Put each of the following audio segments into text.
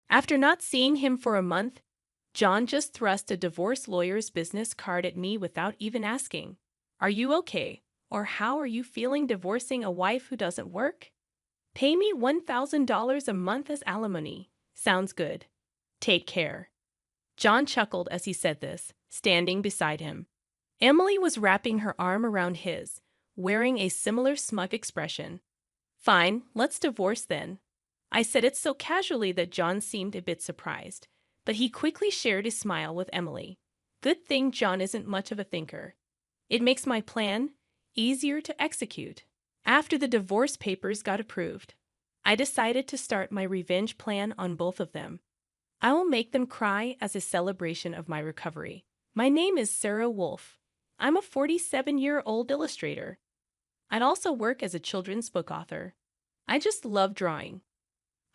After not seeing him for a month, John just thrust a divorce lawyer's business card at me without even asking, "Are you okay? Or how are you feeling divorcing a wife who doesn't work? Pay me $1,000 a month as alimony. Sounds good. Take care." John chuckled as he said this, standing beside him. Emily was wrapping her arm around his, wearing a similar smug expression. "Fine, let's divorce then." I said it so casually that John seemed a bit surprised, but he quickly shared his smile with Emily. Good thing John isn't much of a thinker. It makes my plan easier to execute. After the divorce papers got approved, I decided to start my revenge plan on both of them. I will make them cry as a celebration of my recovery. My name is Sarah Wolf. I'm a 47-year-old illustrator. I'd also work as a children's book author. I just love drawing.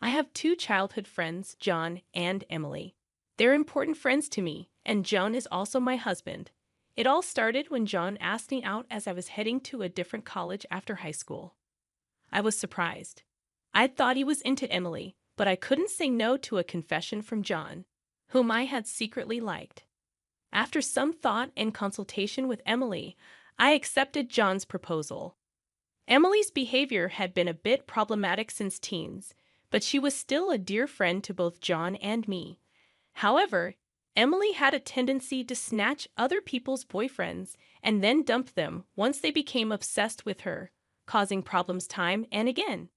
I have two childhood friends, John and Emily. They're important friends to me, and John is also my husband. It all started when John asked me out as I was heading to a different college after high school. I was surprised. I thought he was into Emily, but I couldn't say no to a confession from John, whom I had secretly liked. After some thought and consultation with Emily, I accepted John's proposal. Emily's behavior had been a bit problematic since teens, but she was still a dear friend to both John and me. However, Emily had a tendency to snatch other people's boyfriends and then dump them once they became obsessed with her, causing problems time and again.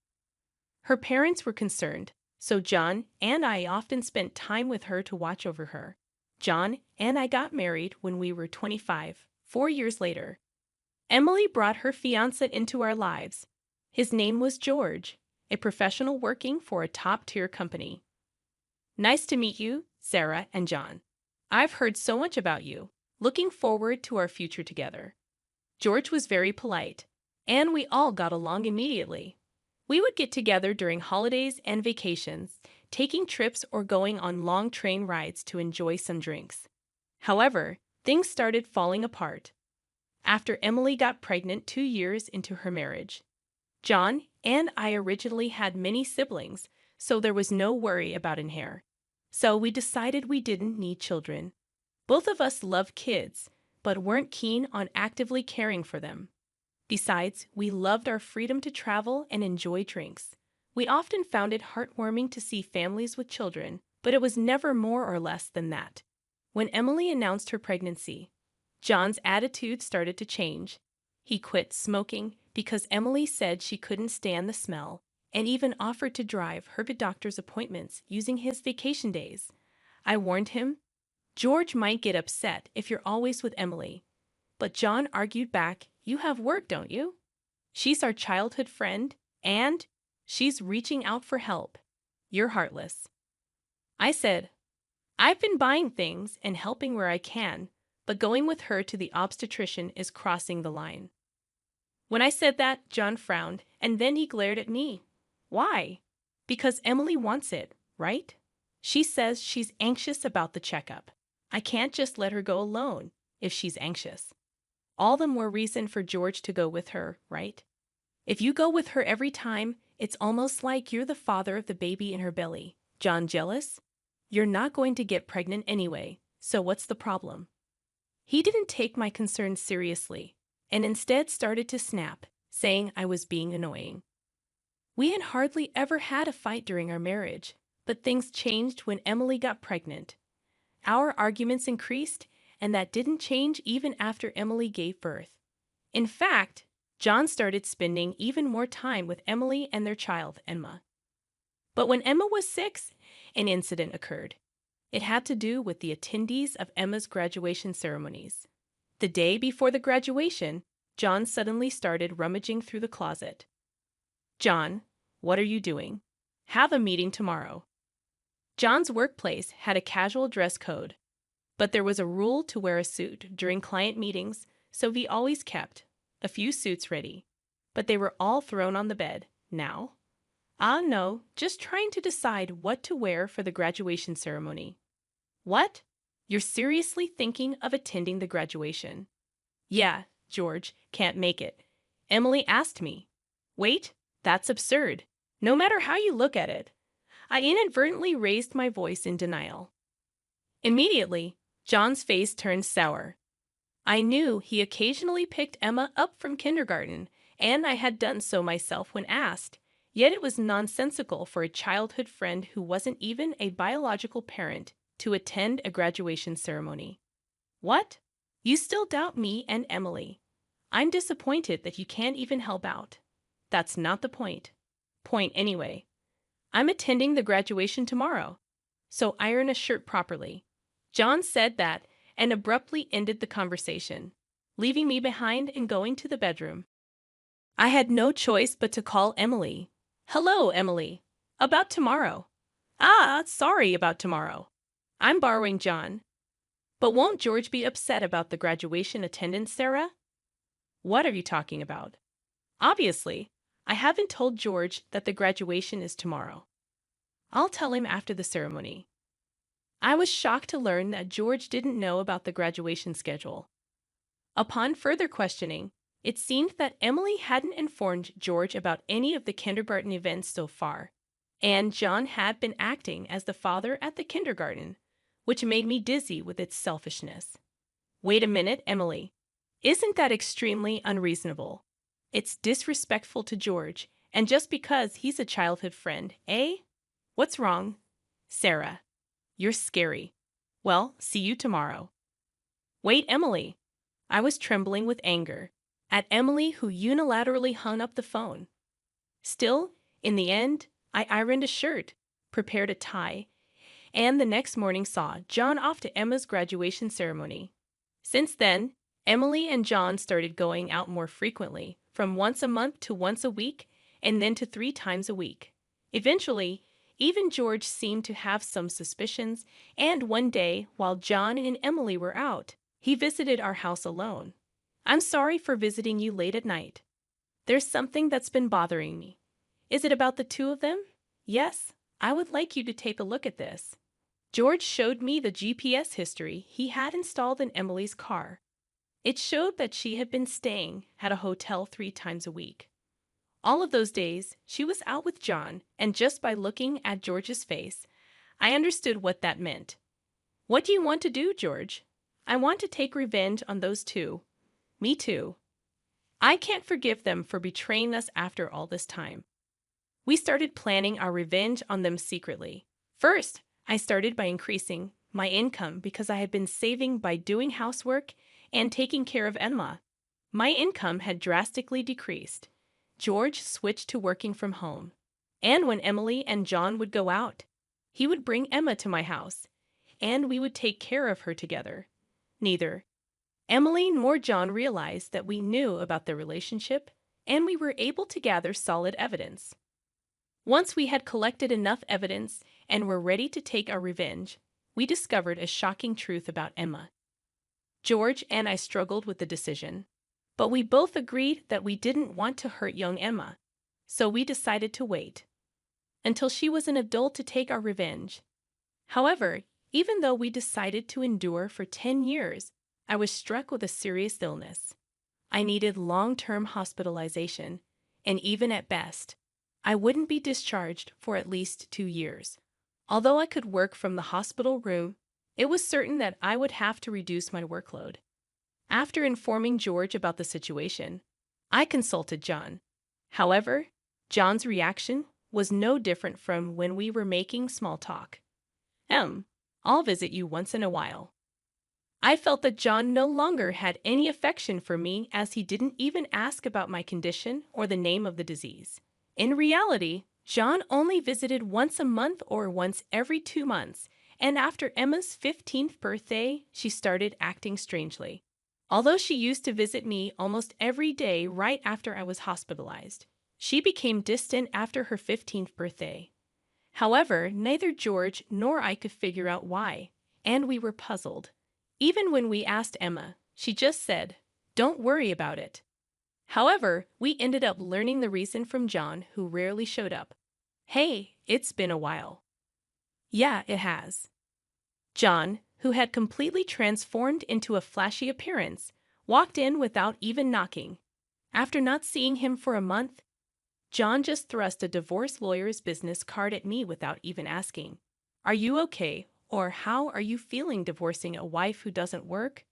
Her parents were concerned, so John and I often spent time with her to watch over her. John and I got married when we were 25, 4 years later. Emily brought her fiancé into our lives. His name was George, a professional working for a top-tier company. Nice to meet you, Sarah and John. I've heard so much about you. Looking forward to our future together. George was very polite, and we all got along immediately. We would get together during holidays and vacations, taking trips or going on long train rides to enjoy some drinks. However, things started falling apart after Emily got pregnant 2 years into her marriage. John and I originally had many siblings, so there was no worry about an heir. So we decided we didn't need children. Both of us loved kids, but weren't keen on actively caring for them. Besides, we loved our freedom to travel and enjoy drinks. We often found it heartwarming to see families with children, but it was never more or less than that. When Emily announced her pregnancy, John's attitude started to change. He quit smoking because Emily said she couldn't stand the smell, and even offered to drive her to doctor's appointments using his vacation days. I warned him, "George might get upset if you're always with Emily." But John argued back, "You have work, don't you? She's our childhood friend, and she's reaching out for help. You're heartless." I said, "I've been buying things and helping where I can, but going with her to the obstetrician is crossing the line." When I said that, John frowned, and then he glared at me. "Why?" "Because Emily wants it, right? She says she's anxious about the checkup. I can't just let her go alone if she's anxious. All the more reason for George to go with her, right? If you go with her every time, it's almost like you're the father of the baby in her belly. John, jealous? You're not going to get pregnant anyway, so what's the problem?" He didn't take my concerns seriously, and instead started to snap, saying I was being annoying. We had hardly ever had a fight during our marriage, but things changed when Emily got pregnant. Our arguments increased, and that didn't change even after Emily gave birth. In fact, John started spending even more time with Emily and their child, Emma. But when Emma was 6, an incident occurred. It had to do with the attendees of Emma's graduation ceremonies. The day before the graduation, John suddenly started rummaging through the closet. "John, what are you doing? Have a meeting tomorrow." John's workplace had a casual dress code, but there was a rule to wear a suit during client meetings, so he always kept a few suits ready. But they were all thrown on the bed now. Ah, no, just trying to decide what to wear for the graduation ceremony. "What? You're seriously thinking of attending the graduation?" "Yeah, George, can't make it. Emily asked me." "Wait, that's absurd. No matter how you look at it, I inadvertently raised my voice in denial. Immediately, John's face turned sour. I knew he occasionally picked Emma up from kindergarten, and I had done so myself when asked, yet it was nonsensical for a childhood friend who wasn't even a biological parent to attend a graduation ceremony. What? You still doubt me and Emily? I'm disappointed that you can't even help out. That's not the point. Point anyway. I'm attending the graduation tomorrow, so iron a shirt properly. John said that and abruptly ended the conversation, leaving me behind and going to the bedroom. I had no choice but to call Emily. Hello, Emily. About tomorrow. Sorry about tomorrow. I'm borrowing John. But won't George be upset about the graduation attendance, Sarah? What are you talking about? Obviously, I haven't told George that the graduation is tomorrow. I'll tell him after the ceremony. I was shocked to learn that George didn't know about the graduation schedule. Upon further questioning, it seemed that Emily hadn't informed George about any of the kindergarten events so far, and John had been acting as the father at the kindergarten, which made me dizzy with its selfishness. Wait a minute, Emily. Isn't that extremely unreasonable? It's disrespectful to George, and just because he's a childhood friend, eh? What's wrong? Sarah, you're scary. Well, see you tomorrow. Wait, Emily. I was trembling with anger at Emily, who unilaterally hung up the phone. Still, in the end, I ironed a shirt, prepared a tie, and the next morning saw John off to Emma's graduation ceremony. Since then, Emily and John started going out more frequently, from once a month to once a week, and then to 3 times a week. Eventually, even George seemed to have some suspicions, and one day, while John and Emily were out, he visited our house alone. I'm sorry for visiting you late at night. There's something that's been bothering me. Is it about the 2 of them? Yes, I would like you to take a look at this. George showed me the GPS history he had installed in Emily's car. It showed that she had been staying at a hotel 3 times a week. All of those days, she was out with John, and just by looking at George's face, I understood what that meant. What do you want to do, George? I want to take revenge on those 2. Me too. I can't forgive them for betraying us after all this time. We started planning our revenge on them secretly. First, I started by increasing my income because I had been saving by doing housework and taking care of Emma. My income had drastically decreased. George switched to working from home. And when Emily and John would go out, he would bring Emma to my house, and we would take care of her together. Neither Emily nor John realized that we knew about their relationship, and we were able to gather solid evidence. Once we had collected enough evidence and were ready to take our revenge, we discovered a shocking truth about Emma. George and I struggled with the decision, but we both agreed that we didn't want to hurt young Emma, so we decided to wait until she was an adult to take our revenge. However, even though we decided to endure for 10 years, I was struck with a serious illness. I needed long-term hospitalization, and even at best, I wouldn't be discharged for at least 2 years. Although I could work from the hospital room, it was certain that I would have to reduce my workload. After informing George about the situation, I consulted John. However, John's reaction was no different from when we were making small talk. I'll visit you once in a while. I felt that John no longer had any affection for me, as he didn't even ask about my condition or the name of the disease. In reality, John only visited once a month or once every 2 months, and after Emma's 15th birthday, she started acting strangely. Although she used to visit me almost every day right after I was hospitalized, she became distant after her 15th birthday. However, neither George nor I could figure out why, and we were puzzled. Even when we asked Emma, she just said, "Don't worry about it." However, we ended up learning the reason from John, who rarely showed up. Hey, it's been a while. Yeah, it has. John, who had completely transformed into a flashy appearance, walked in without even knocking. After not seeing him for a month, John just thrust a divorce lawyer's business card at me without even asking. Are you okay? Or how are you feeling divorcing a wife who doesn't work?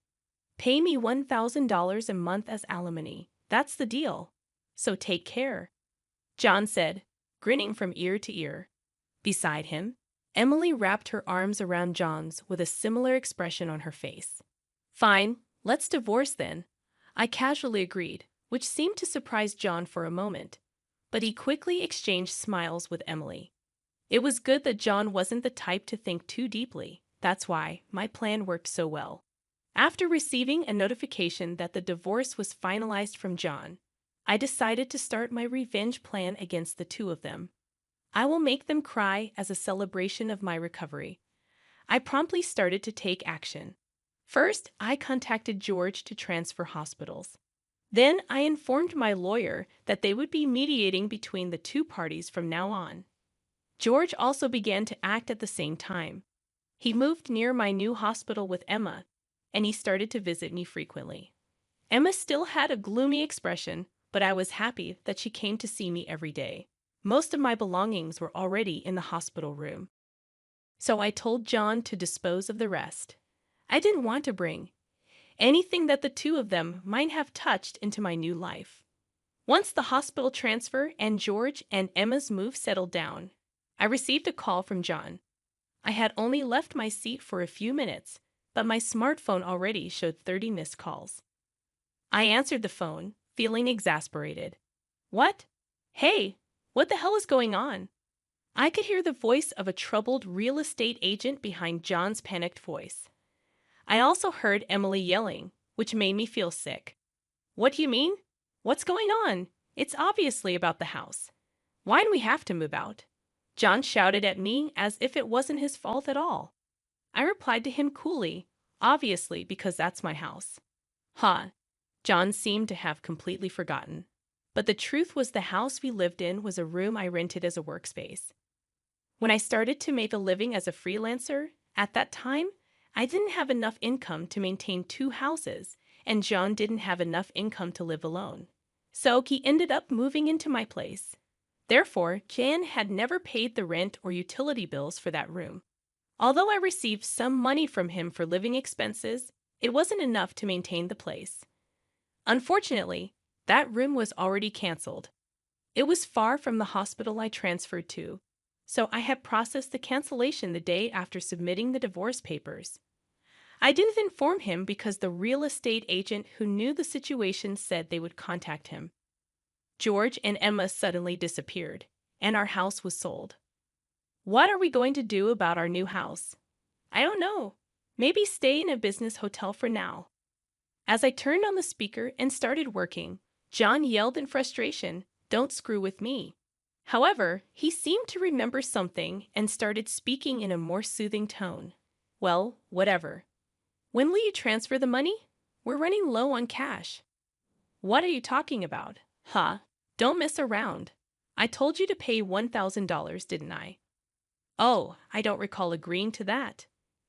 Pay me $1,000 a month as alimony. That's the deal. So take care, John said, grinning from ear to ear. Beside him, Emily wrapped her arms around John's with a similar expression on her face. Fine, let's divorce then, I casually agreed, which seemed to surprise John for a moment. But he quickly exchanged smiles with Emily. It was good that John wasn't the type to think too deeply. That's why my plan worked so well. After receiving a notification that the divorce was finalized from John, I decided to start my revenge plan against the two of them. I will make them cry as a celebration of my recovery. I promptly started to take action. First, I contacted George to transfer hospitals. Then I informed my lawyer that they would be mediating between the two parties from now on. George also began to act at the same time. He moved near my new hospital with Emma, and he started to visit me frequently. Emma still had a gloomy expression, but I was happy that she came to see me every day. Most of my belongings were already in the hospital room. So I told John to dispose of the rest. I didn't want to bring anything that the two of them might have touched into my new life. Once the hospital transfer and George and Emma's move settled down, I received a call from John. I had only left my seat for a few minutes, but my smartphone already showed 30 missed calls. I answered the phone, feeling exasperated. What? Hey, what the hell is going on? I could hear the voice of a troubled real estate agent behind John's panicked voice. I also heard Emily yelling, which made me feel sick. What do you mean? What's going on? It's obviously about the house. Why do we have to move out? John shouted at me as if it wasn't his fault at all. I replied to him coolly, obviously because that's my house. Huh. John seemed to have completely forgotten. But the truth was the house we lived in was a room I rented as a workspace. When I started to make a living as a freelancer, at that time, I didn't have enough income to maintain two houses, and John didn't have enough income to live alone. So he ended up moving into my place. Therefore, Jan had never paid the rent or utility bills for that room. Although I received some money from him for living expenses, it wasn't enough to maintain the place. Unfortunately, that room was already canceled. It was far from the hospital I transferred to, so I had processed the cancellation the day after submitting the divorce papers. I didn't inform him because the real estate agent who knew the situation said they would contact him. George and Emma suddenly disappeared, and our house was sold. What are we going to do about our new house? I don't know. Maybe stay in a business hotel for now. As I turned on the speaker and started working, John yelled in frustration, "Don't screw with me." However, he seemed to remember something and started speaking in a more soothing tone. Well, whatever. When will you transfer the money? We're running low on cash. What are you talking about? Huh? Don't mess around. I told you to pay $1,000, didn't I? Oh, I don't recall agreeing to that.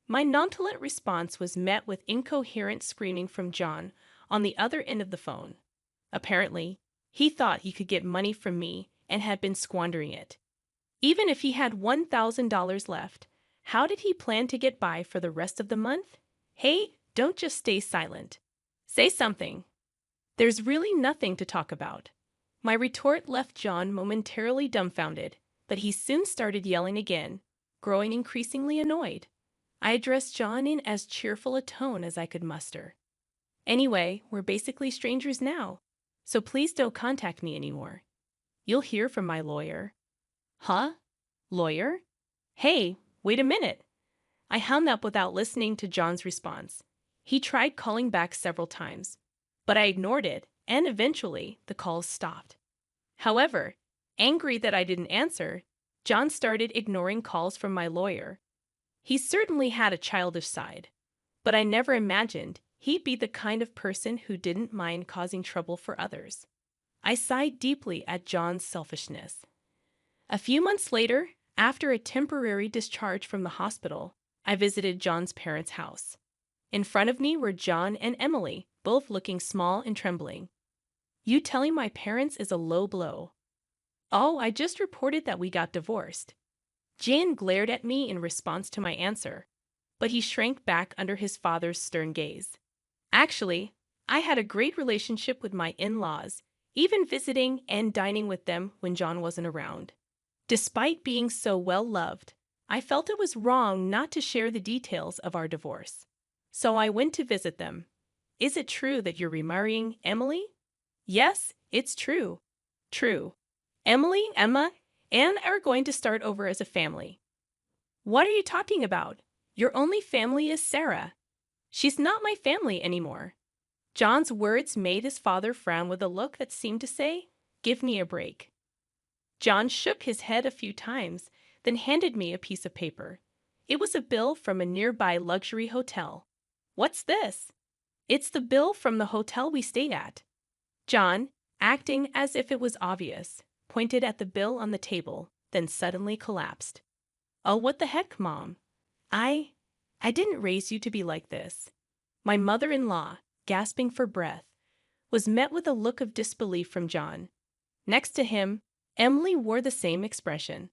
My nonchalant response was met with incoherent screaming from John on the other end of the phone. Apparently, he thought he could get money from me and had been squandering it. Even if he had $1,000 left, how did he plan to get by for the rest of the month? Hey, don't just stay silent. Say something. There's really nothing to talk about. My retort left John momentarily dumbfounded, but he soon started yelling again, growing increasingly annoyed. I addressed John in as cheerful a tone as I could muster. Anyway, we're basically strangers now, so please don't contact me anymore. You'll hear from my lawyer. Huh? Lawyer? Hey, wait a minute. I hung up without listening to John's response. He tried calling back several times, but I ignored it, and eventually the calls stopped. However, angry that I didn't answer, John started ignoring calls from my lawyer. He certainly had a childish side, but I never imagined he'd be the kind of person who didn't mind causing trouble for others. I sighed deeply at John's selfishness. A few months later, after a temporary discharge from the hospital, I visited John's parents' house. In front of me were John and Emily, both looking small and trembling. You telling my parents is a low blow. Oh, I just reported that we got divorced. Jan glared at me in response to my answer, but he shrank back under his father's stern gaze. Actually, I had a great relationship with my in-laws, even visiting and dining with them when John wasn't around. Despite being so well loved, I felt it was wrong not to share the details of our divorce. So I went to visit them. Is it true that you're remarrying Emily? Yes, it's true. True. Emily, Emma, and are going to start over as a family. What are you talking about? Your only family is Sarah. She's not my family anymore. John's words made his father frown with a look that seemed to say, "Give me a break." John shook his head a few times, then handed me a piece of paper. It was a bill from a nearby luxury hotel. What's this? It's the bill from the hotel we stayed at. John, acting as if it was obvious, pointed at the bill on the table, then suddenly collapsed. Oh, what the heck, Mom? I didn't raise you to be like this. My mother-in-law, gasping for breath, was met with a look of disbelief from John. Next to him, Emily wore the same expression.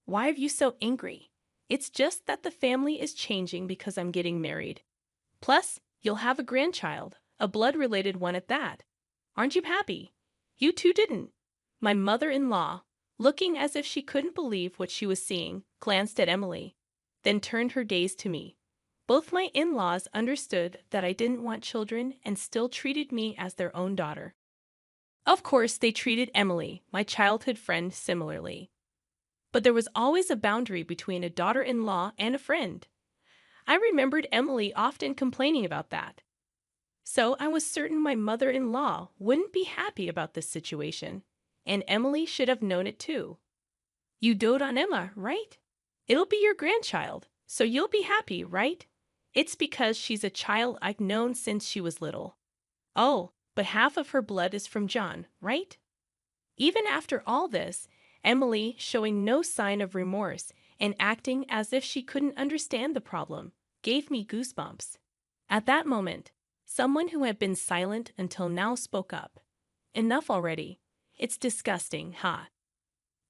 Why are you so angry? It's just that the family is changing because I'm getting married. Plus, you'll have a grandchild, a blood-related one at that. Aren't you happy? You two didn't. My mother-in-law, looking as if she couldn't believe what she was seeing, glanced at Emily, then turned her gaze to me. Both my in-laws understood that I didn't want children and still treated me as their own daughter. Of course, they treated Emily, my childhood friend, similarly. But there was always a boundary between a daughter-in-law and a friend. I remembered Emily often complaining about that. So I was certain my mother-in-law wouldn't be happy about this situation, and Emily should have known it too. You dote on Emma, right? It'll be your grandchild, so you'll be happy, right? It's because she's a child I've known since she was little. Oh, but half of her blood is from John, right? Even after all this, Emily, showing no sign of remorse and acting as if she couldn't understand the problem, gave me goosebumps. At that moment, someone who had been silent until now spoke up. Enough already. It's disgusting, huh?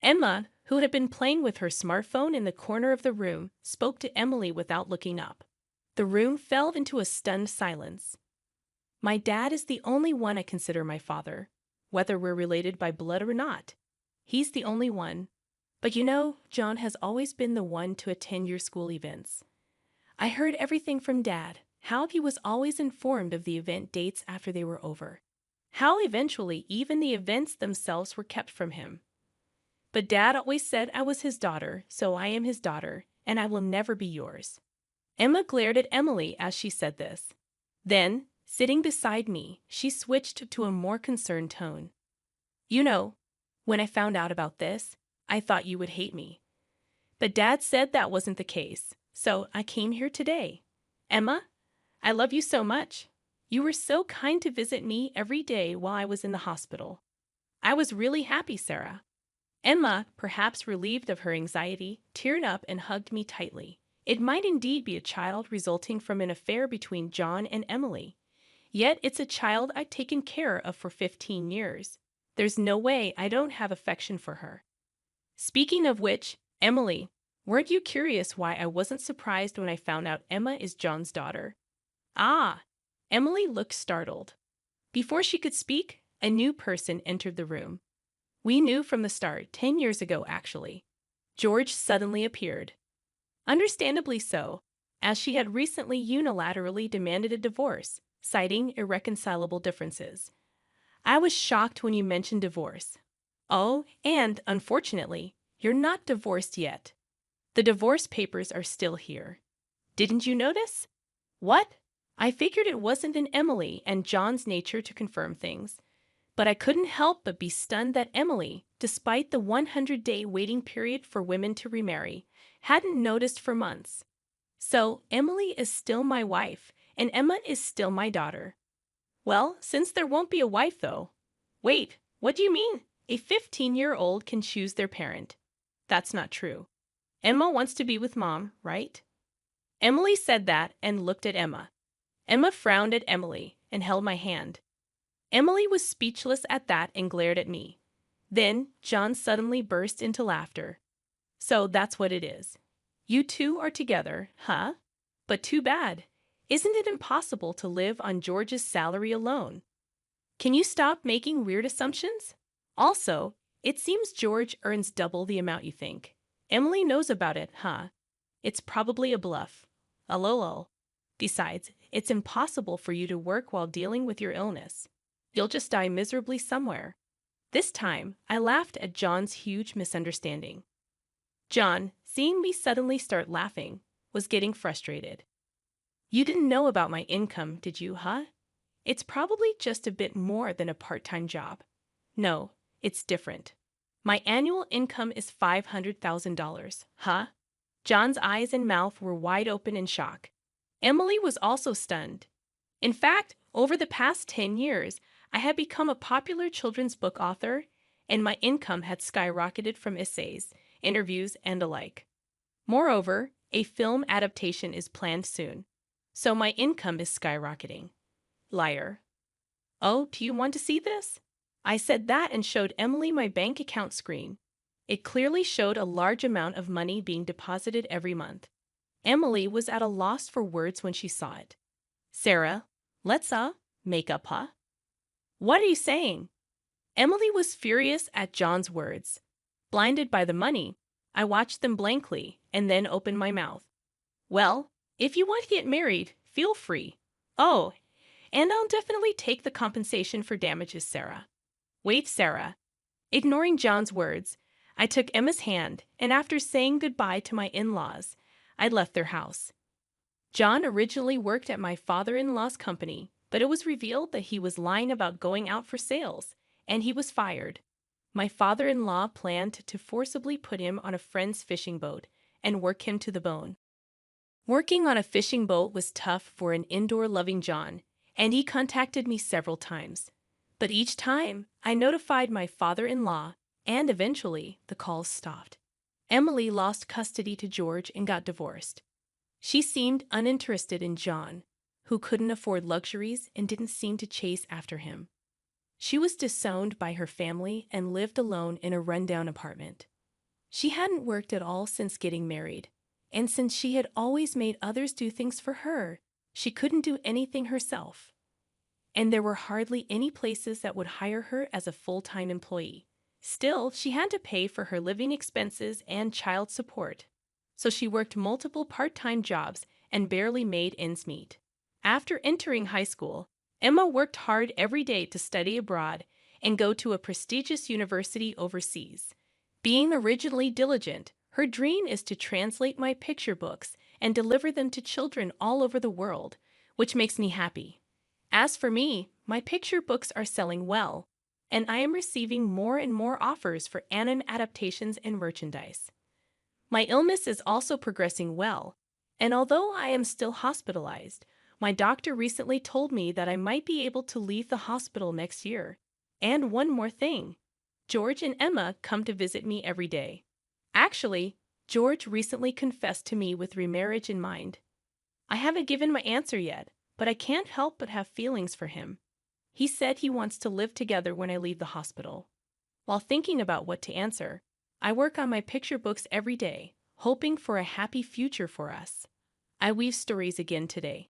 Emma, who had been playing with her smartphone in the corner of the room, spoke to Emily without looking up. The room fell into a stunned silence. My dad is the only one I consider my father, whether we're related by blood or not. He's the only one. But you know, John has always been the one to attend your school events. I heard everything from Dad, how he was always informed of the event dates after they were over, how eventually even the events themselves were kept from him. But Dad always said I was his daughter, so I am his daughter, and I will never be yours. Emma glared at Emily as she said this. Then, sitting beside me, she switched to a more concerned tone. You know, when I found out about this, I thought you would hate me. But Dad said that wasn't the case, so I came here today. Emma, I love you so much. You were so kind to visit me every day while I was in the hospital. I was really happy, Sarah. Emma, perhaps relieved of her anxiety, teared up and hugged me tightly. It might indeed be a child resulting from an affair between John and Emily. Yet it's a child I've taken care of for 15 years. There's no way I don't have affection for her. Speaking of which, Emily, weren't you curious why I wasn't surprised when I found out Emma is John's daughter? Ah! Emily looked startled. Before she could speak, a new person entered the room. We knew from the start, 10 years ago actually. George suddenly appeared. Understandably so, as she had recently unilaterally demanded a divorce, citing irreconcilable differences. I was shocked when you mentioned divorce. Oh, and, unfortunately, you're not divorced yet. The divorce papers are still here. Didn't you notice? What? I figured it wasn't in Emily and John's nature to confirm things. But I couldn't help but be stunned that Emily, despite the 100-day waiting period for women to remarry, hadn't noticed for months. So, Emily is still my wife, and Emma is still my daughter. Well, since there won't be a wife, though. Wait, what do you mean? A 15-year-old can choose their parent. That's not true. Emma wants to be with Mom, right? Emily said that and looked at Emma. Emma frowned at Emily and held my hand. Emily was speechless at that and glared at me. Then John suddenly burst into laughter. So that's what it is. You two are together, huh? But too bad. Isn't it impossible to live on George's salary alone? Can you stop making weird assumptions? Also, it seems George earns double the amount you think. Emily knows about it, huh? It's probably a bluff. A lol. Besides, it's impossible for you to work while dealing with your illness. You'll just die miserably somewhere. This time, I laughed at John's huge misunderstanding. John, seeing me suddenly start laughing, was getting frustrated. You didn't know about my income, did you, huh? It's probably just a bit more than a part-time job. No, it's different. My annual income is $500,000, huh? John's eyes and mouth were wide open in shock. Emily was also stunned. In fact, over the past 10 years, I had become a popular children's book author, and my income had skyrocketed from essays, interviews, and the like. Moreover, a film adaptation is planned soon, so my income is skyrocketing. Liar. Oh, do you want to see this? I said that and showed Emily my bank account screen. It clearly showed a large amount of money being deposited every month. Emily was at a loss for words when she saw it. Sarah, let's make up, huh? What are you saying? Emily was furious at John's words. Blinded by the money, I watched them blankly and then opened my mouth. Well, if you want to get married, feel free. Oh, and I'll definitely take the compensation for damages, Sarah. Wait, Sarah. Ignoring John's words, I took Emma's hand, and after saying goodbye to my in-laws, I left their house. John originally worked at my father-in-law's company, but it was revealed that he was lying about going out for sales, and he was fired. My father-in-law planned to forcibly put him on a friend's fishing boat and work him to the bone. Working on a fishing boat was tough for an indoor-loving John, and he contacted me several times. But each time, I notified my father-in-law, and eventually, the calls stopped. Emily lost custody to George and got divorced. She seemed uninterested in John, who couldn't afford luxuries and didn't seem to chase after him. She was disowned by her family and lived alone in a rundown apartment. She hadn't worked at all since getting married, and since she had always made others do things for her, she couldn't do anything herself. And there were hardly any places that would hire her as a full-time employee. Still, she had to pay for her living expenses and child support, so she worked multiple part-time jobs and barely made ends meet. After entering high school, Emma worked hard every day to study abroad and go to a prestigious university overseas. Being originally diligent, her dream is to translate my picture books and deliver them to children all over the world, which makes me happy. As for me, my picture books are selling well, and I am receiving more and more offers for anime adaptations and merchandise. My illness is also progressing well, and although I am still hospitalized, my doctor recently told me that I might be able to leave the hospital next year. And one more thing. George and Emma come to visit me every day. Actually, George recently confessed to me with remarriage in mind. I haven't given my answer yet, but I can't help but have feelings for him. He said he wants to live together when I leave the hospital. While thinking about what to answer, I work on my picture books every day, hoping for a happy future for us. I weave stories again today.